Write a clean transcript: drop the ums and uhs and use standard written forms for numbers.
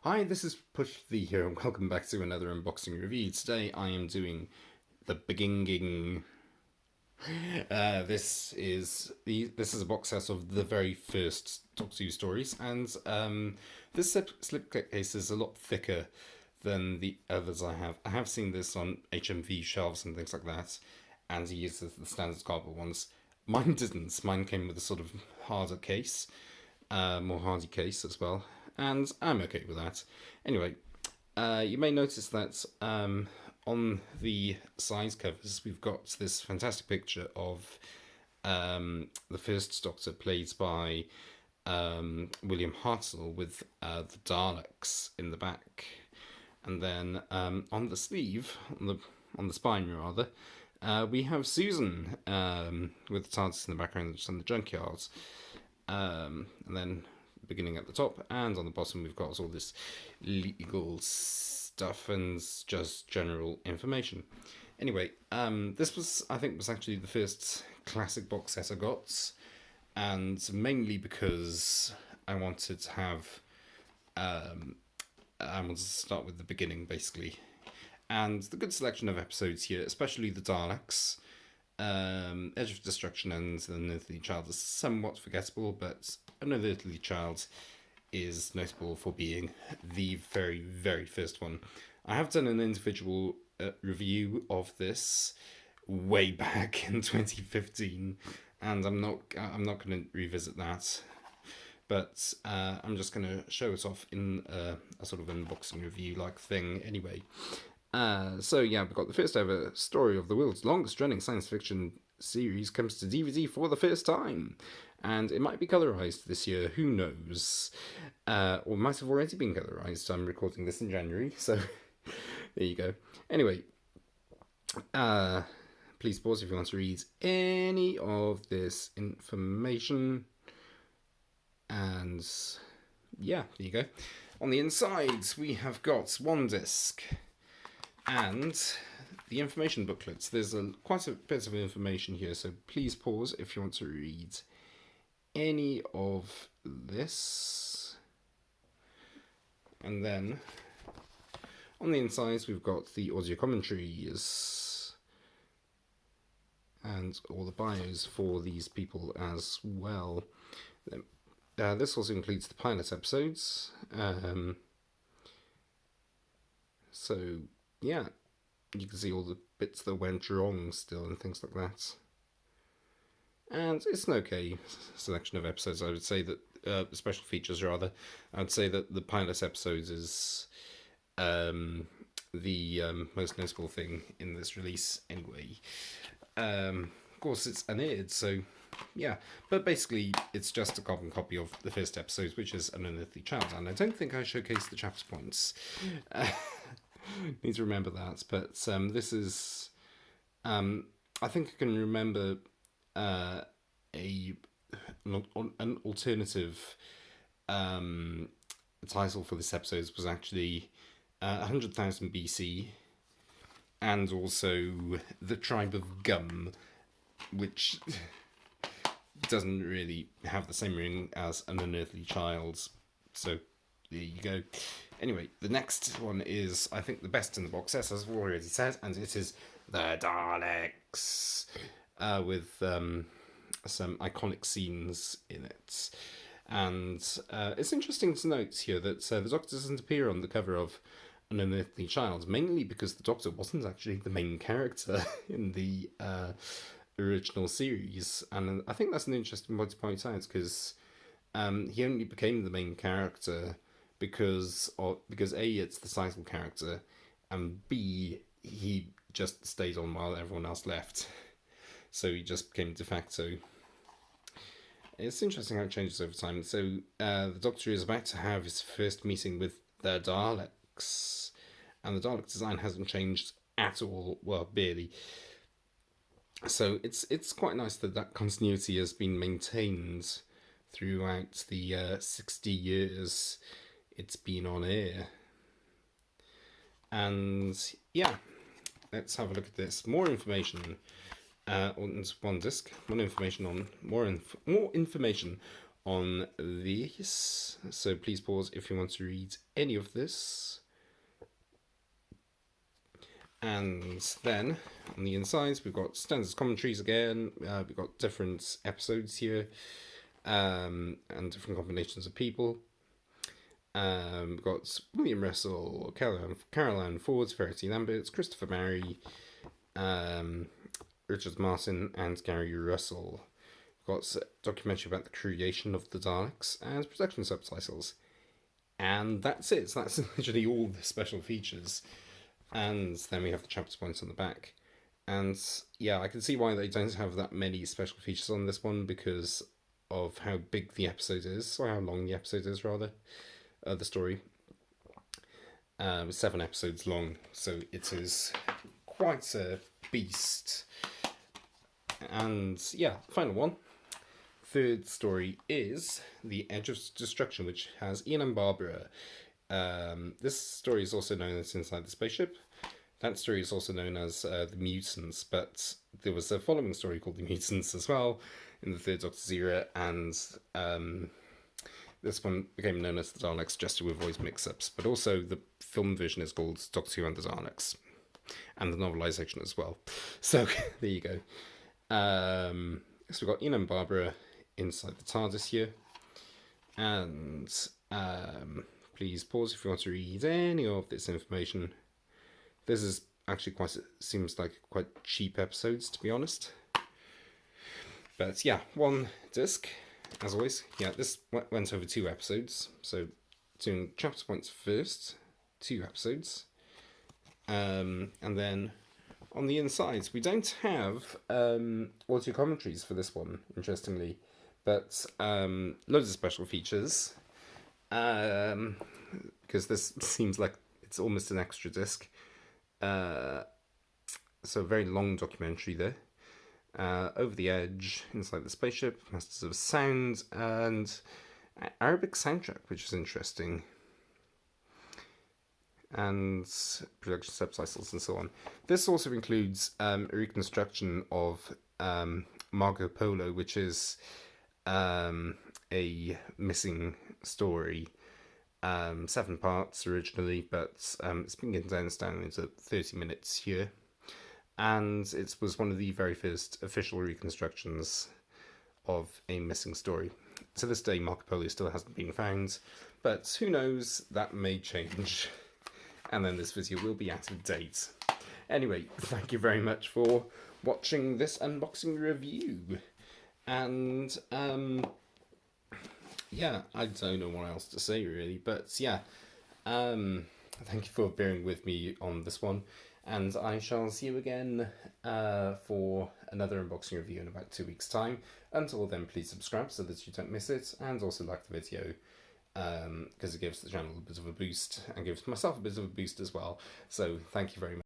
Hi, this is Push the here, and welcome back to another unboxing review. Today I am doing the beginning. This is a box set of the very first Doctor Who stories, and this slipcover case is a lot thicker than the others I have. I have seen this on HMV shelves and things like that, and he uses the standard cardboard ones. Mine didn't. Mine came with a sort of harder case, more hardy case as well, and I'm okay with that. Anyway, you may notice that on the size covers we've got this fantastic picture of the first Doctor played by William Hartnell with the Daleks in the back, and then on the sleeve, on the spine rather, we have Susan with the TARDIS in the background just on the junkyard. And then beginning at the top and on the bottom we've got all this legal stuff and just general information. Anyway, this was actually the first classic box set I got, and mainly because I wanted to have I wanted to start with the beginning basically, and the good selection of episodes here, especially the Daleks. Edge of Destruction and The Unearthly Child is somewhat forgettable, but An Unearthly Child is notable for being the very, very first one. I have done an individual review of this way back in 2015, and I'm not going to revisit that. But I'm just going to show it off in a sort of unboxing review like thing anyway. So yeah, we've got the first ever story of the world's longest running science fiction series comes to DVD for the first time, and it might be colorized this year, who knows, or might have already been colorized. I'm recording this in January, so there you go. Anyway, please pause if you want to read any of this information, and yeah, there you go. On the inside we have got one disc and the information booklets. There's quite a bit of information here, so please pause if you want to read any of this. And then on the insides we've got the audio commentaries and all the bios for these people as well. This also includes the pilot episodes. So yeah, you can see all the bits that went wrong still and things like that. And it's an okay selection of episodes. I would say that special features rather. I would say that the pilot episodes is the most notable thing in this release anyway. Of course it's unaired, so yeah, but basically it's just a carbon copy of the first episode, which is An Unearthly Child, and I don't think I showcased the chapter points. Need to remember that, but this is I think I can remember an alternative title for this episode was actually 100,000 BC, and also The Tribe of Gum, which doesn't really have the same ring as An Unearthly Child, so there you go. Anyway, the next one is, I think, the best in the box set, as I've already said, and it is the Daleks, with some iconic scenes in it. And it's interesting to note here that the Doctor doesn't appear on the cover of An Unearthly Child, mainly because the Doctor wasn't actually the main character in the original series. And I think that's an interesting point to point out, because he only became the main character because A, it's the sizable character, and B, he just stayed on while everyone else left, so he just became de facto. It's interesting how it changes over time. So the Doctor is about to have his first meeting with the Daleks, and the Dalek design hasn't changed at all, well, barely. So it's quite nice that continuity has been maintained throughout the 60 years it's been on air. And yeah, let's have a look at this. More information on one disc. More information on these, so please pause if you want to read any of this. And then on the insides, we've got standards commentaries again. We've got different episodes here, and different combinations of people. We've got William Russell, Caroline Ford, Verity Lambert, Christopher Barry, Richard Martin, and Gary Russell. We've got a documentary about the creation of the Daleks and production subtitles. And that's it. So that's literally all the special features. And then we have the chapter points on the back. And yeah, I can see why they don't have that many special features on this one, because of how big the episode is, or how long the episode is, rather. The story. 7 episodes long, so it is quite a beast. And yeah, final one. Third story is The Edge of Destruction, which has Ian and Barbara. This story is also known as Inside the Spaceship. That story is also known as The Mutants, but there was a following story called The Mutants as well in the Third Doctor's era, and this one became known as The Daleks just to avoid mix-ups. But also the film version is called Doctor Who and the Daleks, and the novelisation as well. So there you go. So we've got Ian and Barbara inside the TARDIS here, and please pause if you want to read any of this information. This is actually seems like quite cheap episodes, to be honest. But yeah, 1 disc, as always. Yeah, this went over 2 episodes, so doing chapter points first, 2 episodes. And then on the insides, we don't have audio commentaries for this one, interestingly, but loads of special features, because this seems like it's almost an extra disc. So a very long documentary there. Over the Edge, Inside the Spaceship, Masters of Sound, and Arabic soundtrack, which is interesting. And production subtitles and so on. This also includes a reconstruction of Marco Polo, which is a missing story. 7 parts originally, but it's been condensed down into 30 minutes here. And it was one of the very first official reconstructions of a missing story. To this day, Marco Polo still hasn't been found, but who knows, that may change. And then this video will be out of date. Anyway, thank you very much for watching this unboxing review. And yeah, I don't know what else to say really, but yeah, thank you for bearing with me on this one, and I shall see you again for another unboxing review in about 2 weeks' time. Until then, please subscribe so that you don't miss it, and also like the video, because it gives the channel a bit of a boost, and gives myself a bit of a boost as well. So thank you very much.